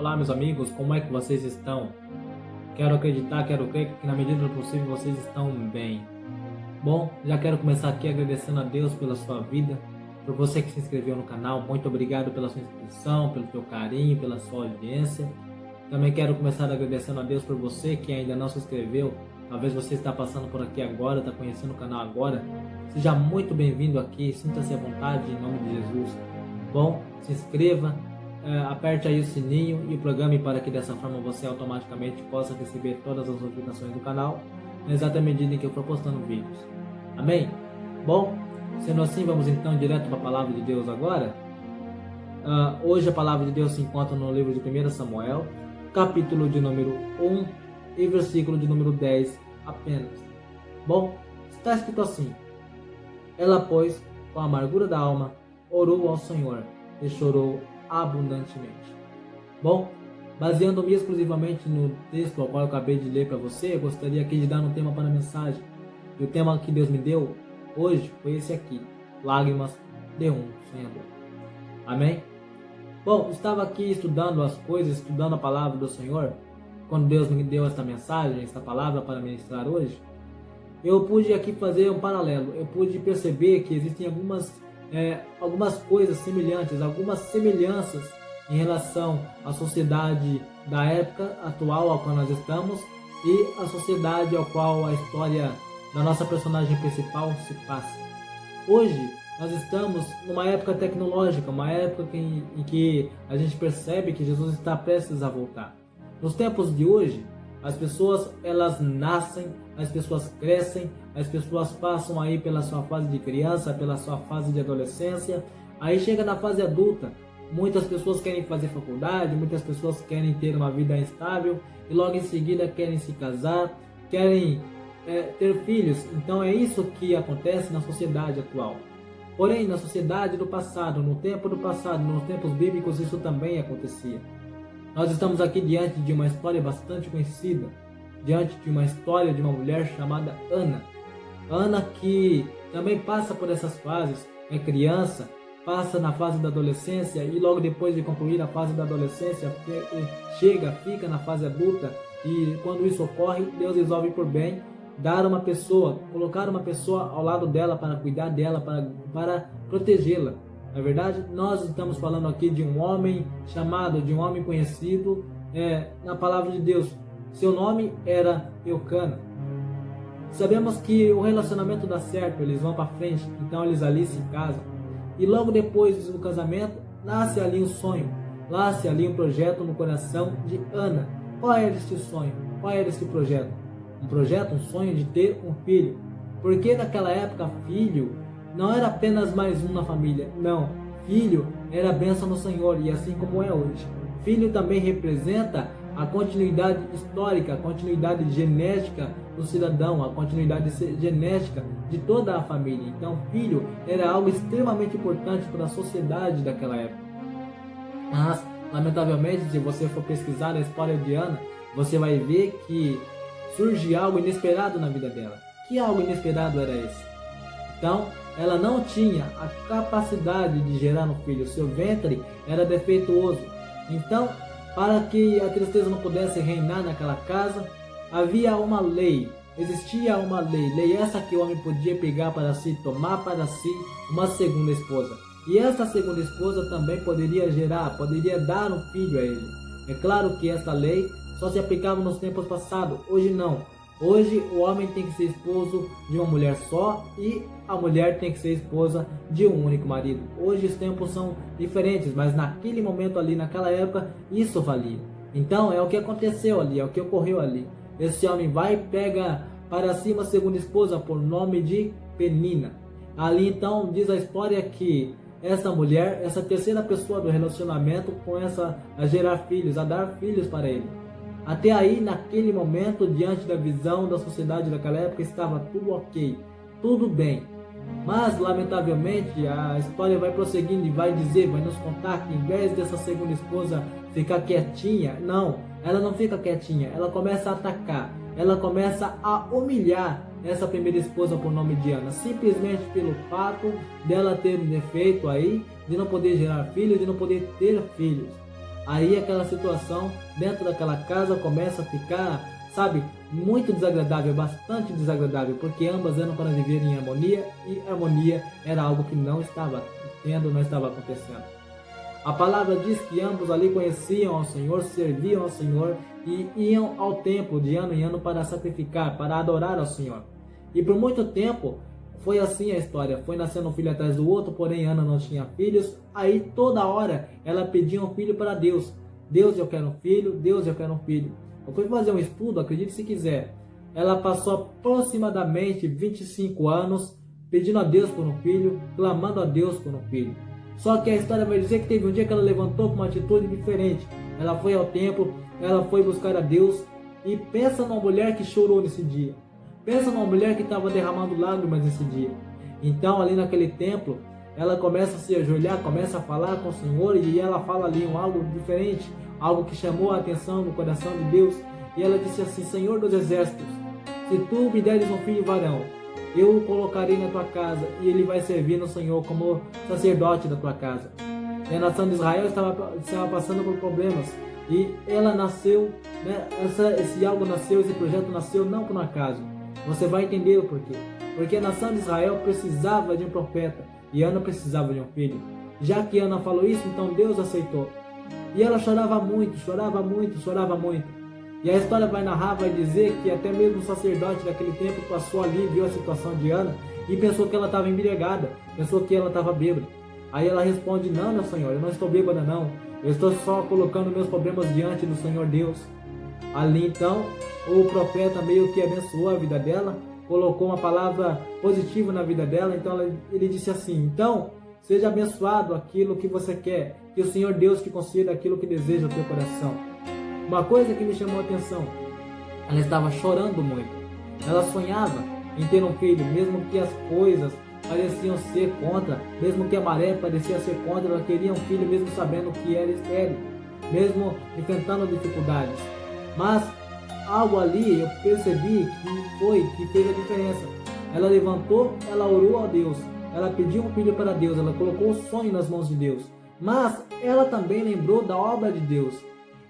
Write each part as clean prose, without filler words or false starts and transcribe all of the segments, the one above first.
Olá, meus amigos, como é que vocês estão? Quero acreditar, quero crer que na medida do possível vocês estão bem. Bom, já quero começar aqui agradecendo a Deus pela sua vida, por você que se inscreveu no canal. Muito obrigado pela sua inscrição, pelo teu carinho, pela sua audiência. Também quero começar agradecendo a Deus por você que ainda não se inscreveu. Talvez você está passando por aqui agora, está conhecendo o canal agora. Seja muito bem-vindo aqui, sinta-se à vontade em nome de Jesus. Bom, se inscreva, aperte aí o sininho e programe para que dessa forma você automaticamente possa receber todas as notificações do canal na exata medida em que eu for postando vídeos. Amém? Bom, sendo assim, vamos então direto para a palavra de Deus agora. Hoje a palavra de Deus se encontra no livro de 1 Samuel, capítulo de número 1 e versículo de número 10 apenas. Bom, está escrito assim: ela, pois, com a amargura da alma, orou ao Senhor e chorou abundantemente. Bom, baseando-me exclusivamente no texto ao qual eu acabei de ler para você, eu gostaria aqui de dar um tema para a mensagem. E o tema que Deus me deu hoje foi esse aqui: lágrimas de um sonhador. Amém? Bom, estava aqui estudando as coisas, estudando a palavra do Senhor, quando Deus me deu esta mensagem, esta palavra para ministrar hoje. Eu pude aqui fazer um paralelo, eu pude perceber que existem algumas coisas semelhantes, algumas semelhanças em relação à sociedade da época atual ao qual nós estamos e a sociedade ao qual a história da nossa personagem principal se passa. Hoje nós estamos numa época tecnológica, uma época em que a gente percebe que Jesus está prestes a voltar. Nos tempos de hoje, as pessoas elas nascem, as pessoas crescem, as pessoas passam aí pela sua fase de criança, pela sua fase de adolescência, aí chega na fase adulta. Muitas pessoas querem fazer faculdade, muitas pessoas querem ter uma vida estável e logo em seguida querem se casar, querem ter filhos. Então é isso que acontece na sociedade atual. Porém, na sociedade do passado, no tempo do passado, nos tempos bíblicos, isso também acontecia. Nós estamos aqui diante de uma história bastante conhecida, diante de uma história de uma mulher chamada Ana. Ana que também passa por essas fases, é criança, passa na fase da adolescência e logo depois de concluir a fase da adolescência, fica na fase adulta, e quando isso ocorre, Deus resolve por bem dar uma pessoa, colocar uma pessoa ao lado dela para cuidar dela, para protegê-la. Na verdade, nós estamos falando aqui de um homem de um homem conhecido na palavra de Deus. Seu nome era Eucana. Sabemos que o relacionamento dá certo, eles vão para frente, então eles ali se casam. E logo depois do casamento, nasce ali um sonho, nasce ali um projeto no coração de Ana. Qual era este sonho? Qual era este projeto? Um sonho de ter um filho. Porque naquela época, filho não era apenas mais um na família, não. Filho era a bênção do Senhor, e assim como é hoje. Filho também representa a continuidade histórica, a continuidade genética do cidadão, a continuidade genética de toda a família. Então, filho era algo extremamente importante para a sociedade daquela época. Mas, lamentavelmente, se você for pesquisar a história de Ana, você vai ver que surge algo inesperado na vida dela. Que algo inesperado era esse? Então, ela não tinha a capacidade de gerar um filho, seu ventre era defeituoso. Então, para que a tristeza não pudesse reinar naquela casa, havia uma lei, existia uma lei essa que o homem podia pegar para si, tomar para si uma segunda esposa. E essa segunda esposa também poderia dar um filho a ele. É claro que essa lei só se aplicava nos tempos passados, hoje não. Hoje o homem tem que ser esposo de uma mulher só e a mulher tem que ser esposa de um único marido. Hoje os tempos são diferentes, mas naquele momento ali, naquela época, isso valia. Então é o que aconteceu ali, é o que ocorreu ali. Esse homem vai e pega para si uma segunda esposa por nome de Penina. Ali então diz a história que essa mulher, essa terceira pessoa do relacionamento, começa a gerar filhos, a dar filhos para ele. Até aí, naquele momento, diante da visão da sociedade daquela época, estava tudo ok, tudo bem. Mas, lamentavelmente, a história vai prosseguindo e vai nos contar que em vez dessa segunda esposa ficar quietinha, não, ela não fica quietinha, ela começa a atacar, ela começa a humilhar essa primeira esposa por nome de Ana, simplesmente pelo fato dela ter um defeito aí, de não poder gerar filhos, de não poder ter filhos. Aí aquela situação dentro daquela casa começa a ficar, sabe, muito desagradável, bastante desagradável, porque ambas eram para viver em harmonia, e harmonia era algo que não estava tendo, não estava acontecendo. A palavra diz que ambos ali conheciam ao Senhor, serviam ao Senhor e iam ao templo de ano em ano para sacrificar, para adorar ao Senhor. E por muito tempo foi assim a história, foi nascendo um filho atrás do outro, porém Ana não tinha filhos. Aí toda hora ela pedia um filho para Deus. Deus, eu quero um filho, Deus, eu quero um filho. Eu fui fazer um estudo, acredite se quiser. Ela passou aproximadamente 25 anos pedindo a Deus por um filho, clamando a Deus por um filho. Só que a história vai dizer que teve um dia que ela levantou com uma atitude diferente. Ela foi ao templo, ela foi buscar a Deus. E pensa numa mulher que chorou nesse dia. Pensa numa mulher que estava derramando lágrimas nesse dia. Então ali naquele templo, ela começa a se ajoelhar, começa a falar com o Senhor. E ela fala ali algo diferente, algo que chamou a atenção no coração de Deus. E ela disse assim: Senhor dos exércitos, se tu me deres um filho varão, eu o colocarei na tua casa, e ele vai servir no Senhor como sacerdote da tua casa. E a nação de Israel estava passando por problemas, e ela nasceu, né, esse algo nasceu, esse projeto nasceu não por um acaso. Você vai entender o porquê. Porque a nação de Israel precisava de um profeta, e Ana precisava de um filho. Já que Ana falou isso, então Deus aceitou. E ela chorava muito, chorava muito, chorava muito. E a história vai narrar, vai dizer que até mesmo o sacerdote daquele tempo passou ali, viu a situação de Ana e pensou que ela estava embriagada, pensou que ela estava bêbada. Aí ela responde: não, meu Senhor, eu não estou bêbada não, eu estou só colocando meus problemas diante do Senhor Deus. Ali então, o profeta meio que abençoou a vida dela, colocou uma palavra positiva na vida dela. Então ele disse assim: então, seja abençoado aquilo que você quer, que o Senhor Deus te conceda aquilo que deseja o teu coração. Uma coisa que me chamou a atenção, ela estava chorando muito. Ela sonhava em ter um filho, mesmo que as coisas pareciam ser contra, mesmo que a maré parecia ser contra, ela queria um filho mesmo sabendo que era estéril, mesmo enfrentando dificuldades. Mas algo ali eu percebi que fez a diferença. Ela levantou, ela orou a Deus, ela pediu um filho para Deus, ela colocou o sonho nas mãos de Deus. Mas ela também lembrou da obra de Deus.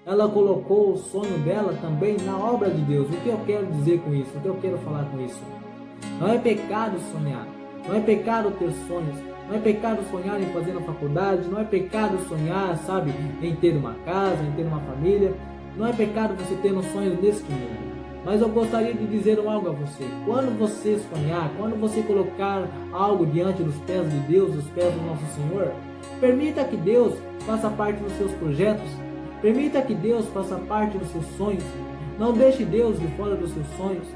Ela colocou o sonho dela também na obra de Deus. O que eu quero dizer com isso? O que eu quero falar com isso? Não é pecado sonhar. Não é pecado ter sonhos. Não é pecado sonhar em fazer uma faculdade. Não é pecado sonhar, sabe, em ter uma casa, em ter uma família. Não é pecado você ter um sonho neste mundo. Mas eu gostaria de dizer algo a você. Quando você sonhar, quando você colocar algo diante dos pés de Deus, dos pés do nosso Senhor, permita que Deus faça parte dos seus projetos. Permita que Deus faça parte dos seus sonhos. Não deixe Deus de fora dos seus sonhos.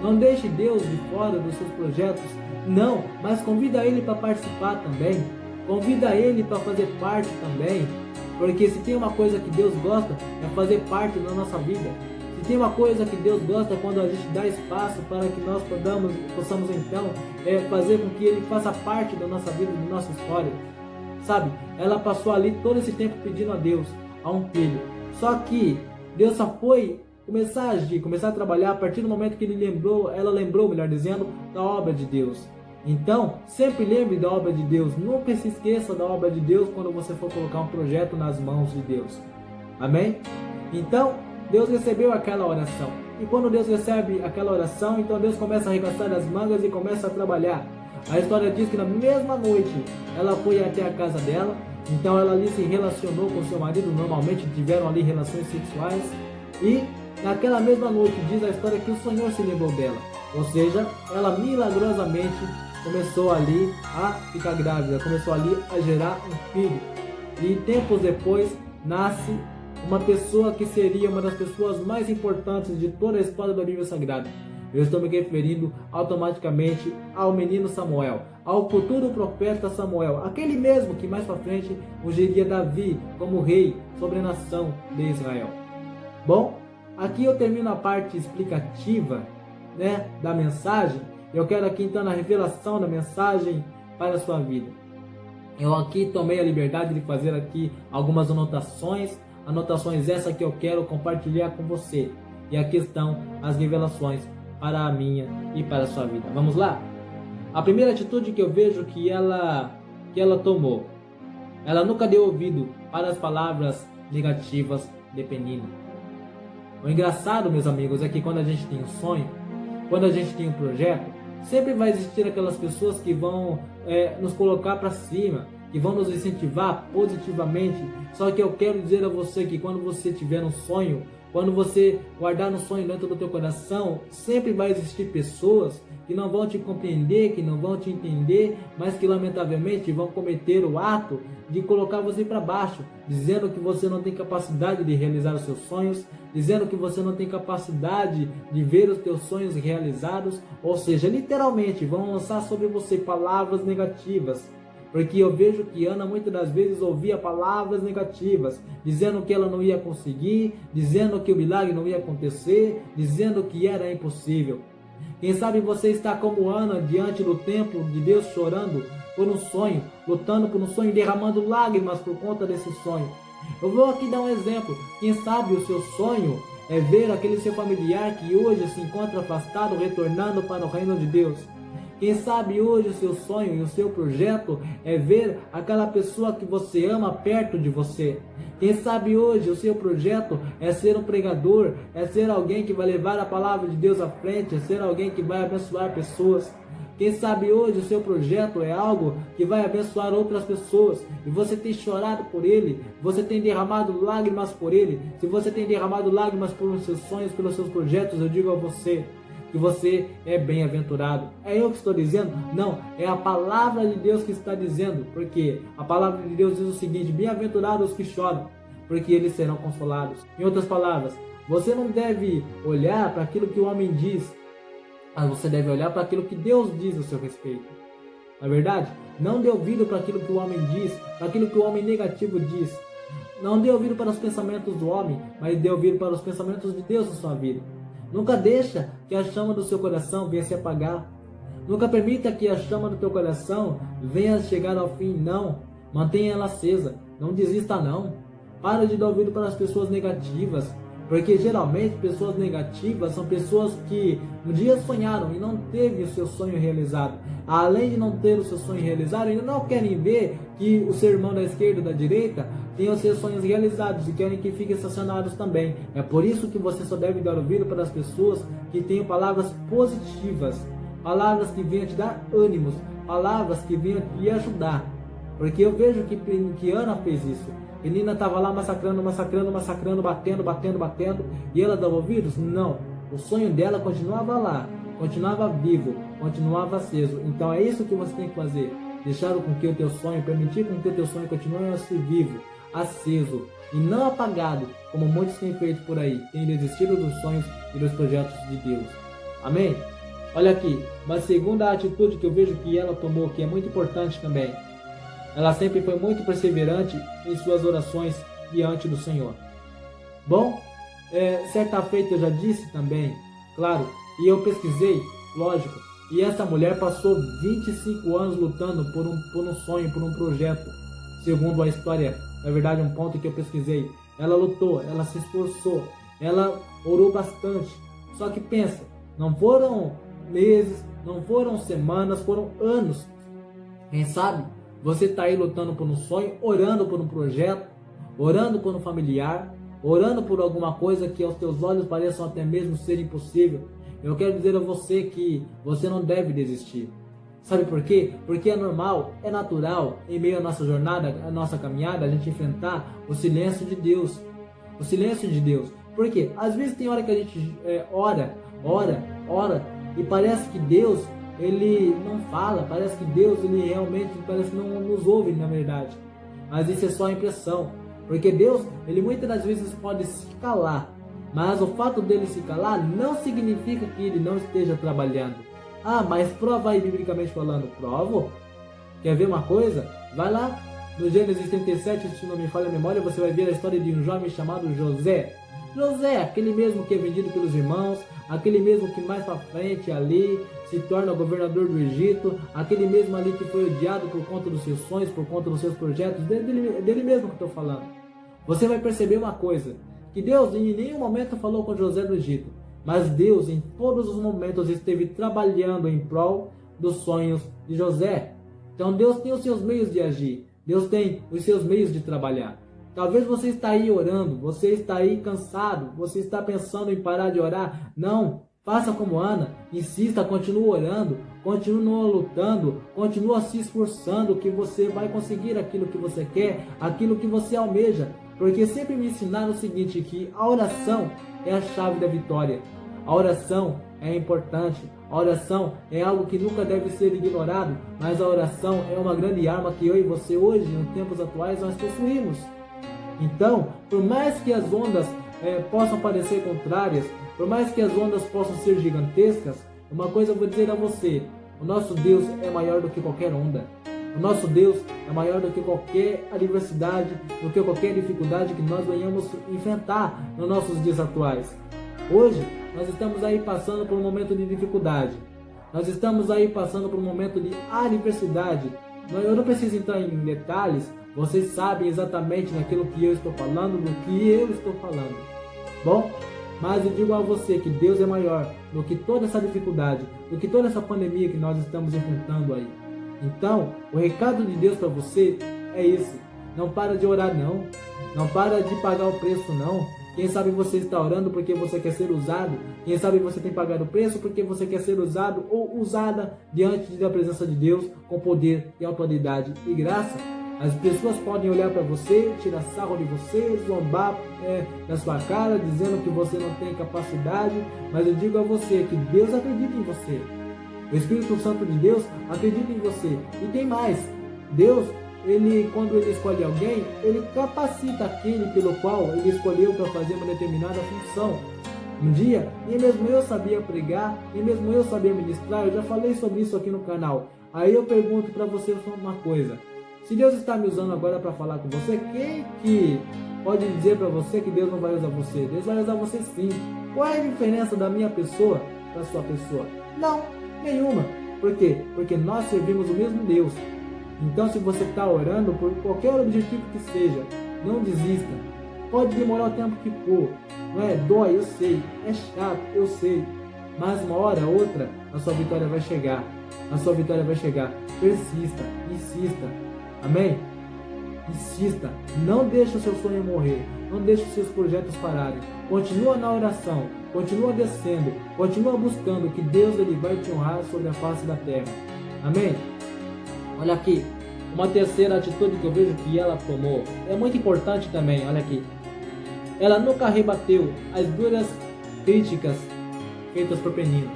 Não deixe Deus de fora dos seus projetos. Não, mas convida Ele para participar também. Convida Ele para fazer parte também. Porque se tem uma coisa que Deus gosta, é fazer parte da nossa vida. Se tem uma coisa que Deus gosta, é quando a gente dá espaço para que nós possamos então fazer com que Ele faça parte da nossa vida, da nossa história. Sabe, ela passou ali todo esse tempo pedindo a Deus a um filho. Só que Deus só foi começar a agir, começar a trabalhar a partir do momento que ela lembrou, melhor dizendo, da obra de Deus. Então, sempre lembre da obra de Deus. Nunca se esqueça da obra de Deus quando você for colocar um projeto nas mãos de Deus. Amém? Então, Deus recebeu aquela oração. E quando Deus recebe aquela oração, então Deus começa a arregaçar as mangas e começa a trabalhar. A história diz que na mesma noite ela foi até a casa dela. Então ela ali se relacionou com seu marido, normalmente tiveram ali relações sexuais. E naquela mesma noite diz a história que o Senhor se lembrou dela. Ou seja, ela milagrosamente começou ali a ficar grávida, começou ali a gerar um filho. E tempos depois nasce uma pessoa que seria uma das pessoas mais importantes de toda a história da Bíblia Sagrada. Eu estou me referindo automaticamente ao menino Samuel, ao futuro profeta Samuel, aquele mesmo que mais para frente ungiria Davi como rei sobre a nação de Israel. Bom, aqui eu termino a parte explicativa, né, da mensagem. Eu quero aqui então na revelação da mensagem para a sua vida. Eu aqui tomei a liberdade de fazer aqui algumas anotações essas que eu quero compartilhar com você. E aqui estão as revelações para a minha e para a sua vida. Vamos lá? A primeira atitude que eu vejo que ela tomou, ela nunca deu ouvido para as palavras negativas dependendo. O engraçado, meus amigos, é que quando a gente tem um sonho, quando a gente tem um projeto, sempre vai existir aquelas pessoas que vão nos colocar para cima, que vão nos incentivar positivamente. Só que eu quero dizer a você que quando você tiver um sonho, quando você guardar um sonho dentro do teu coração, sempre vai existir pessoas que não vão te compreender, que não vão te entender, mas que lamentavelmente vão cometer o ato de colocar você para baixo, dizendo que você não tem capacidade de realizar os seus sonhos, dizendo que você não tem capacidade de ver os teus sonhos realizados, ou seja, literalmente vão lançar sobre você palavras negativas. Porque eu vejo que Ana muitas das vezes ouvia palavras negativas, dizendo que ela não ia conseguir, dizendo que o milagre não ia acontecer, dizendo que era impossível. Quem sabe você está como Ana diante do templo de Deus, chorando por um sonho, lutando por um sonho, derramando lágrimas por conta desse sonho. Eu vou aqui dar um exemplo. Quem sabe o seu sonho é ver aquele seu familiar que hoje se encontra afastado, retornando para o reino de Deus. Quem sabe hoje o seu sonho e o seu projeto é ver aquela pessoa que você ama perto de você. Quem sabe hoje o seu projeto é ser um pregador, é ser alguém que vai levar a palavra de Deus à frente, é ser alguém que vai abençoar pessoas. Quem sabe hoje o seu projeto é algo que vai abençoar outras pessoas e você tem chorado por ele, você tem derramado lágrimas por ele. Se você tem derramado lágrimas pelos seus sonhos, pelos seus projetos, eu digo a você que você é bem-aventurado. É eu que estou dizendo? Não, é a palavra de Deus que está dizendo, porque a palavra de Deus diz o seguinte: bem-aventurados os que choram, porque eles serão consolados. Em outras palavras, você não deve olhar para aquilo que o homem diz, mas você deve olhar para aquilo que Deus diz a seu respeito. Na verdade, não dê ouvido para aquilo que o homem diz, para aquilo que o homem negativo diz. Não dê ouvido para os pensamentos do homem, mas dê ouvido para os pensamentos de Deus na sua vida. Nunca deixa que a chama do seu coração venha se apagar. Nunca permita que a chama do teu coração venha chegar ao fim, não. Mantenha ela acesa. Não desista, não. Para de dar ouvido para as pessoas negativas. Porque geralmente pessoas negativas são pessoas que um dia sonharam e não teve o seu sonho realizado. Além de não ter o seu sonho realizado, ainda não querem ver que o seu irmão da esquerda e da direita tenham os seus sonhos realizados e querem que fiquem estacionados também. É por isso que você só deve dar ouvido para as pessoas que tenham palavras positivas, palavras que venham te dar ânimos, palavras que venham te ajudar. Porque eu vejo que Ana fez isso. Penina estava lá massacrando, batendo, e ela dava ouvidos? Não. O sonho dela continuava lá, continuava vivo, continuava aceso. Então é isso que você tem que fazer. Deixar com que o teu sonho, permitir com que o teu sonho continue a ser vivo, aceso e não apagado, como muitos têm feito por aí, têm desistido dos sonhos e dos projetos de Deus. Amém? Olha aqui, uma segunda atitude que eu vejo que ela tomou, que é muito importante também. Ela sempre foi muito perseverante em suas orações diante do Senhor. Bom, certa feita eu já disse também, claro, e eu pesquisei, lógico, e essa mulher passou 25 anos lutando por um sonho, por um projeto, segundo a história. Na verdade, um ponto que eu pesquisei. Ela lutou, ela se esforçou, ela orou bastante. Só que pensa, não foram meses, não foram semanas, foram anos. Quem sabe? Você está aí lutando por um sonho, orando por um projeto, orando por um familiar, orando por alguma coisa que aos teus olhos pareçam até mesmo ser impossível. Eu quero dizer a você que você não deve desistir. Sabe por quê? Porque é normal, é natural, em meio à nossa jornada, à nossa caminhada, a gente enfrentar o silêncio de Deus. O silêncio de Deus. Por quê? Às vezes tem hora que a gente ora, e parece que Deus ele não fala, parece que Deus ele realmente parece que não nos ouve na verdade, mas isso é só impressão, porque Deus ele muitas das vezes pode se calar, mas o fato dele se calar não significa que ele não esteja trabalhando. Mas prova aí biblicamente falando. Provo? Quer ver uma coisa? Vai lá no Gênesis 37, se não me falha a memória, você vai ver a história de um jovem chamado José. José, aquele mesmo que é vendido pelos irmãos, aquele mesmo que mais para frente ali se torna governador do Egito, aquele mesmo ali que foi odiado por conta dos seus sonhos, por conta dos seus projetos, dele mesmo que eu estou falando. Você vai perceber uma coisa, que Deus em nenhum momento falou com José do Egito, mas Deus em todos os momentos esteve trabalhando em prol dos sonhos de José. Então Deus tem os seus meios de agir, Deus tem os seus meios de trabalhar. Talvez você está aí orando, você está aí cansado, você está pensando em parar de orar. Não, faça como Ana, insista, continue orando, continue lutando, continue se esforçando, que você vai conseguir aquilo que você quer, aquilo que você almeja. Porque sempre me ensinaram o seguinte, que a oração é a chave da vitória. A oração é importante, a oração é algo que nunca deve ser ignorado, mas a oração é uma grande arma que eu e você hoje, nos tempos atuais, nós possuímos. Então, por mais que as ondas possam parecer contrárias, por mais que as ondas possam ser gigantescas, uma coisa eu vou dizer a você, o nosso Deus é maior do que qualquer onda. O nosso Deus é maior do que qualquer adversidade, do que qualquer dificuldade que nós venhamos enfrentar nos nossos dias atuais. Hoje, nós estamos aí passando por um momento de dificuldade. Nós estamos aí passando por um momento de adversidade. Eu não preciso entrar em detalhes, vocês sabem exatamente naquilo que eu estou falando, do que eu estou falando. Bom, mas eu digo a você que Deus é maior do que toda essa dificuldade, do que toda essa pandemia que nós estamos enfrentando aí. Então, o recado de Deus para você é esse. Não para de orar não. Não para de pagar o preço não. Quem sabe você está orando porque você quer ser usado. Quem sabe você tem pagado o preço porque você quer ser usado ou usada diante da presença de Deus com poder e autoridade e graça. As pessoas podem olhar para você, tirar sarro de você, zombar na sua cara, dizendo que você não tem capacidade. Mas eu digo a você que Deus acredita em você. O Espírito Santo de Deus acredita em você. E tem mais. Deus, quando ele escolhe alguém, ele capacita aquele pelo qual ele escolheu para fazer uma determinada função. Um dia, nem mesmo eu sabia pregar, nem mesmo eu sabia ministrar. Eu já falei sobre isso aqui no canal. Aí eu pergunto para você uma coisa. Se Deus está me usando agora para falar com você, quem que pode dizer para você que Deus não vai usar você? Deus vai usar você sim. Qual é a diferença da minha pessoa para a sua pessoa? Não, nenhuma. Por quê? Porque nós servimos o mesmo Deus. Então, se você está orando por qualquer objetivo que seja, não desista. Pode demorar o tempo que for. Não é? Dói, eu sei. É chato, eu sei. Mas uma hora ou outra, a sua vitória vai chegar. A sua vitória vai chegar. Persista, insista. Amém? Insista. Não deixe o seu sonho morrer. Não deixe os seus projetos pararem. Continua na oração. Continua descendo. Continua buscando que Deus ele vai te honrar sobre a face da terra. Amém? Olha aqui, uma terceira atitude que eu vejo que ela tomou é muito importante também, olha aqui. Ela nunca rebateu as duras críticas feitas por Penina.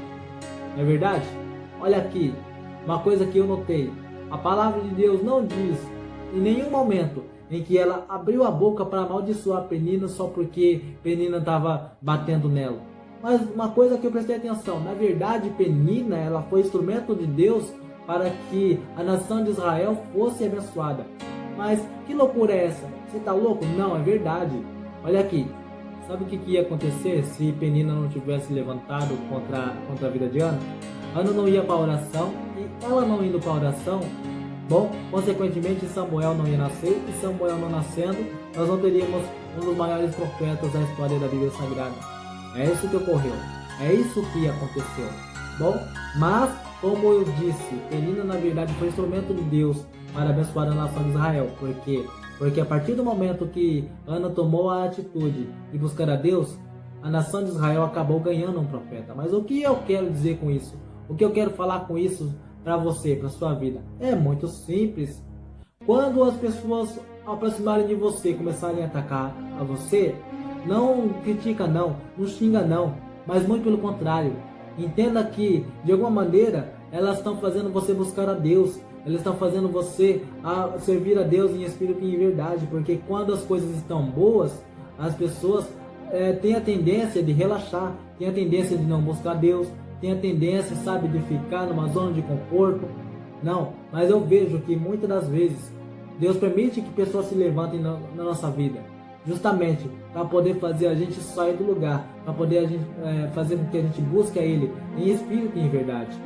Não é verdade? Olha aqui, uma coisa que eu notei. A palavra de Deus não diz em nenhum momento em que ela abriu a boca para amaldiçoar Penina só porque Penina estava batendo nela. Mas uma coisa que eu prestei atenção, na verdade Penina ela foi instrumento de Deus para que a nação de Israel fosse abençoada. Mas que loucura é essa? Você está louco? Não, é verdade. Olha aqui, sabe o que ia acontecer se Penina não tivesse levantado contra a vida de Ana? Ana não ia para a oração, e ela não indo para a oração, bom, consequentemente Samuel não ia nascer, e Samuel não nascendo, nós não teríamos um dos maiores profetas da história da Bíblia Sagrada. É isso que ocorreu, é isso que aconteceu. Bom, mas como eu disse, Penina na verdade foi instrumento de Deus para abençoar a nação de Israel. Por quê? Porque a partir do momento que Ana tomou a atitude de buscar a Deus, a nação de Israel acabou ganhando um profeta. Mas o que eu quero dizer com isso? O que eu quero falar com isso para você, para sua vida? É muito simples. Quando as pessoas aproximarem de você, começarem a atacar a você, não critica não xinga não, mas muito pelo contrário. Entenda que, de alguma maneira, elas estão fazendo você buscar a Deus. Elas estão fazendo você a servir a Deus em espírito e em verdade. Porque quando as coisas estão boas, as pessoas têm a tendência de relaxar, têm a tendência de não buscar Deus, têm a tendência, sabe, de ficar numa zona de conforto. Não, mas eu vejo que muitas das vezes Deus permite que pessoas se levantem na nossa vida, justamente para poder fazer a gente sair do lugar, para poder fazer com que a gente busque a Ele em espírito e em verdade.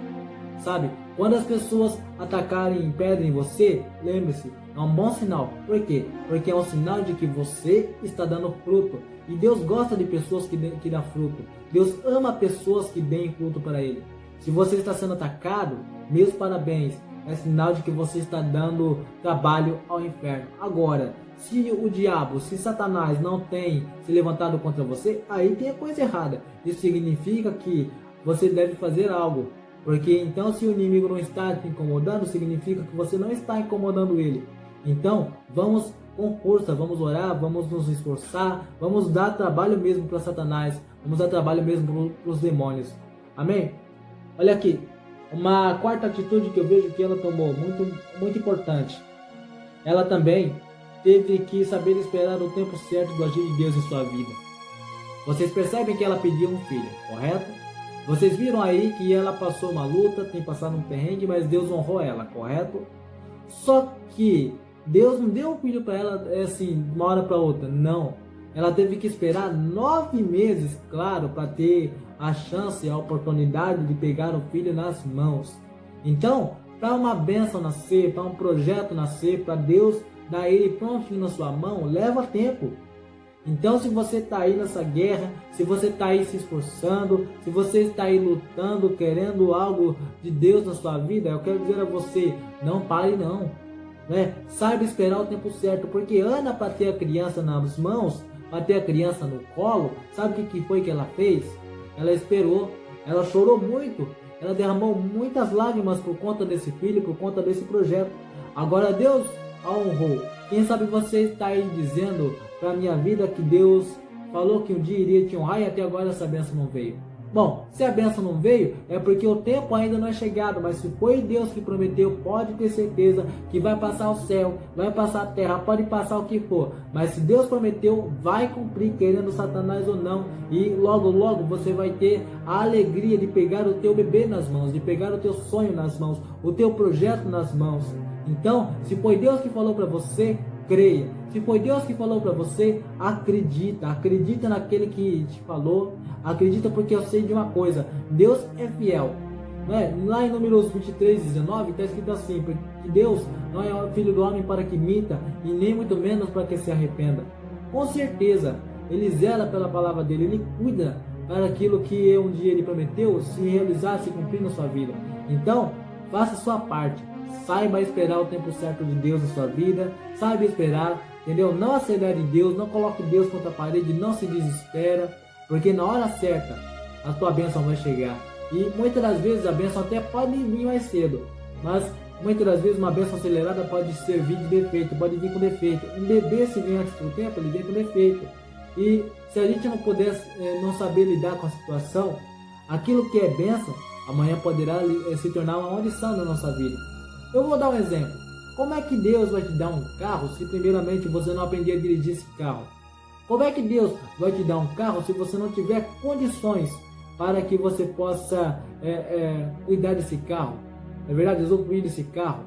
Sabe, quando as pessoas atacarem pedra em você, lembre-se, é um bom sinal. Por quê? Porque é um sinal de que você está dando fruto. E Deus gosta de pessoas que dão fruto. Deus ama pessoas que deem fruto para Ele. Se você está sendo atacado, meus parabéns. é sinal de que você está dando trabalho ao inferno. Agora, se o diabo, se Satanás não tem se levantado contra você, aí tem a coisa errada. Isso significa que você deve fazer algo. Porque então, se o inimigo não está te incomodando, significa que você não está incomodando ele. Então, vamos com força, vamos orar, vamos nos esforçar, vamos dar trabalho mesmo para Satanás, vamos dar trabalho mesmo para os demônios. Amém? Olha aqui, uma quarta atitude que eu vejo que ela tomou, muito importante. Ela também teve que saber esperar o tempo certo do agir de Deus em sua vida. Vocês percebem que ela pediu um filho, correto? Vocês viram aí que ela passou uma luta, tem passado um perrengue, mas Deus honrou ela, correto? Só que Deus não deu um filho para ela assim, de uma hora para outra, não. Ela teve que esperar 9 meses, claro, para ter a chance, a oportunidade de pegar o filho nas mãos. Então, para uma bênção nascer, para um projeto nascer, para Deus dar ele prontinho na sua mão, leva tempo. Então, se você está aí nessa guerra, se você está aí se esforçando, se você está aí lutando, querendo algo de Deus na sua vida, eu quero dizer a você, não pare não. Saiba esperar o tempo certo, porque Ana, para ter a criança nas mãos, para ter a criança no colo, sabe o que foi que ela fez? Ela esperou, ela chorou muito, ela derramou muitas lágrimas por conta desse filho, por conta desse projeto. Agora Deus a honrou. Quem sabe você está aí dizendo para a minha vida que Deus falou que um dia iria te honrar e até agora essa bênção não veio. Bom, se a bênção não veio, é porque o tempo ainda não é chegado, mas se foi Deus que prometeu, pode ter certeza que vai passar o céu, vai passar a terra, pode passar o que for, mas se Deus prometeu, vai cumprir, querendo Satanás ou não, e logo logo você vai ter a alegria de pegar o teu bebê nas mãos, de pegar o teu sonho nas mãos, o teu projeto nas mãos. Então, se foi Deus que falou para você, creia. Se foi Deus que falou para você, acredita. Acredita naquele que te falou. Acredita, porque eu sei de uma coisa. Deus é fiel. Lá em Números 23:19 está escrito assim: porque Deus não é filho do homem para que minta, e nem muito menos para que se arrependa. Com certeza, Ele zela pela palavra dele. Ele cuida para aquilo que um dia Ele prometeu se realizar, se cumprir na sua vida. Então, faça a sua parte. Saiba esperar o tempo certo de Deus na sua vida. Saiba esperar, entendeu? Não acelere Deus, não coloque Deus contra a parede, não se desespera, porque na hora certa a tua bênção vai chegar. E muitas das vezes a bênção até pode vir mais cedo, mas muitas das vezes uma bênção acelerada pode servir de defeito, pode vir com defeito. Um bebê, se vem antes do tempo, ele vem com defeito. E se a gente não puder, não saber lidar com a situação, aquilo que é bênção, amanhã poderá se tornar uma maldição na nossa vida. Eu vou dar um exemplo. Como é que Deus vai te dar um carro se primeiramente você não aprender a dirigir esse carro? Como é que Deus vai te dar um carro se você não tiver condições para que você possa cuidar desse carro? É verdade, usufruir desse carro.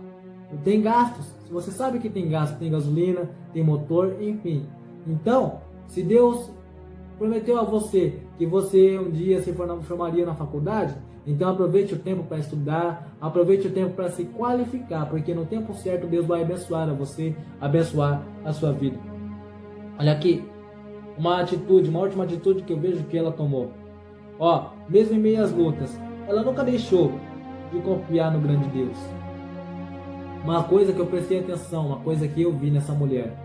Tem gastos. Se você sabe que tem gasto, tem gasolina, tem motor, enfim. Então, se Deus prometeu a você que você um dia se formaria na faculdade, então aproveite o tempo para estudar, aproveite o tempo para se qualificar, porque no tempo certo Deus vai abençoar a você, abençoar a sua vida. Olha aqui, uma última atitude que eu vejo que ela tomou. Mesmo em meio às lutas, ela nunca deixou de confiar no grande Deus. Uma coisa que eu prestei atenção, uma coisa que eu vi nessa mulher,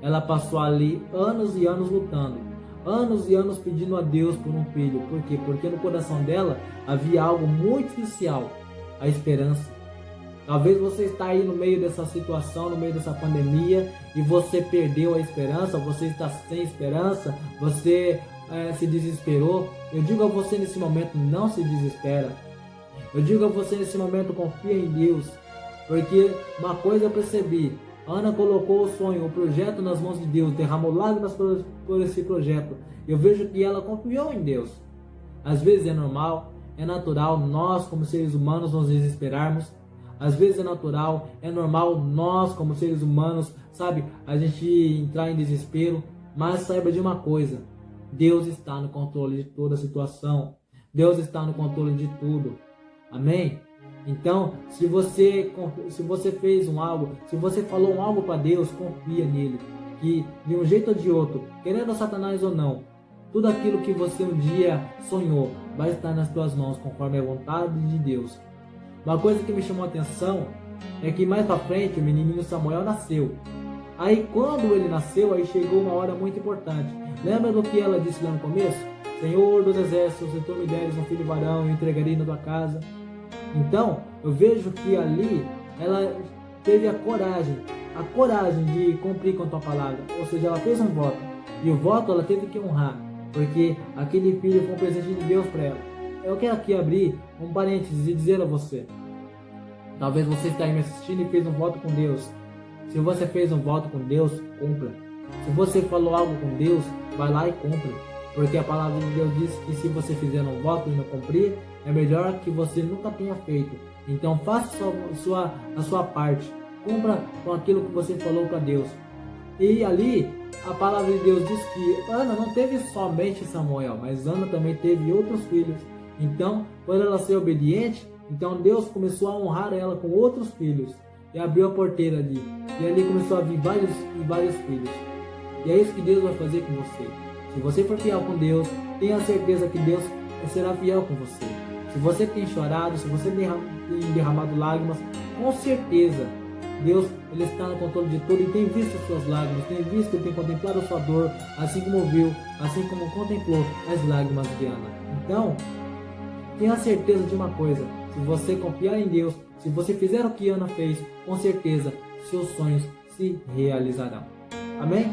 ela passou ali anos e anos lutando. Anos e anos pedindo a Deus por um filho. Por quê? Porque no coração dela havia algo muito especial, a esperança. Talvez você está aí no meio dessa situação, no meio dessa pandemia, e você perdeu a esperança, você está sem esperança, você se desesperou. Eu digo a você nesse momento, não se desespera. Eu digo a você nesse momento, confia em Deus. Porque uma coisa eu percebi, Ana colocou o sonho, o projeto nas mãos de Deus, derramou lágrimas por esse projeto. Eu vejo que ela confiou em Deus. Às vezes é normal, é natural nós como seres humanos nos desesperarmos. Às vezes é natural, é normal nós como seres humanos, a gente entrar em desespero. Mas saiba de uma coisa, Deus está no controle de toda a situação. Deus está no controle de tudo. Amém? Então, se você fez algo, se você falou algo para Deus, confia nele. Que de um jeito ou de outro, querendo Satanás ou não, tudo aquilo que você um dia sonhou vai estar nas tuas mãos, conforme a vontade de Deus. Uma coisa que me chamou a atenção é que mais pra frente o menininho Samuel nasceu. Aí quando ele nasceu, aí chegou uma hora muito importante. Lembra do que ela disse lá no começo? Senhor dos exércitos, se tu me deres um filho varão, eu entregarei na tua casa. Então, eu vejo que ali ela teve a coragem de cumprir com a tua palavra. Ou seja, ela fez um voto. E o voto ela teve que honrar, porque aquele filho foi um presente de Deus para ela. Eu quero aqui abrir um parênteses e dizer a você. Talvez você está aí me assistindo e fez um voto com Deus. Se você fez um voto com Deus, cumpra. Se você falou algo com Deus, vai lá e cumpra. Porque a palavra de Deus diz que se você fizer um voto e não cumprir, é melhor que você nunca tenha feito. Então faça a sua parte. Cumpra com aquilo que você falou para Deus. E ali, a palavra de Deus diz que Ana não teve somente Samuel, mas Ana também teve outros filhos. Então, por ela ser obediente, então Deus começou a honrar ela com outros filhos. E abriu a porteira ali. E ali começou a vir vários filhos. E é isso que Deus vai fazer com você. Se você for fiel com Deus, tenha certeza que Deus será fiel com você. Se você tem chorado, se você tem derramado lágrimas, com certeza Deus ele está no controle de tudo e tem visto as suas lágrimas, tem contemplado a sua dor, assim como viu, assim como contemplou as lágrimas de Ana. Então, tenha certeza de uma coisa: se você confiar em Deus, se você fizer o que Ana fez, com certeza seus sonhos se realizarão. Amém?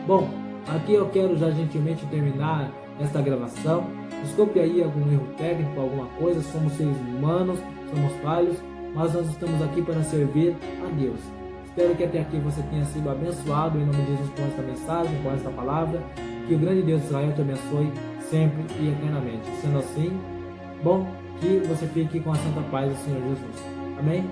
Bom, aqui eu quero já gentilmente terminar esta gravação. Desculpe aí algum erro técnico, alguma coisa, somos seres humanos, somos falhos, mas nós estamos aqui para servir a Deus. Espero que até aqui você tenha sido abençoado em nome de Jesus com esta mensagem, com esta palavra. Que o grande Deus de Israel te abençoe sempre e eternamente. Sendo assim, bom, que você fique com a santa paz do Senhor Jesus. Amém?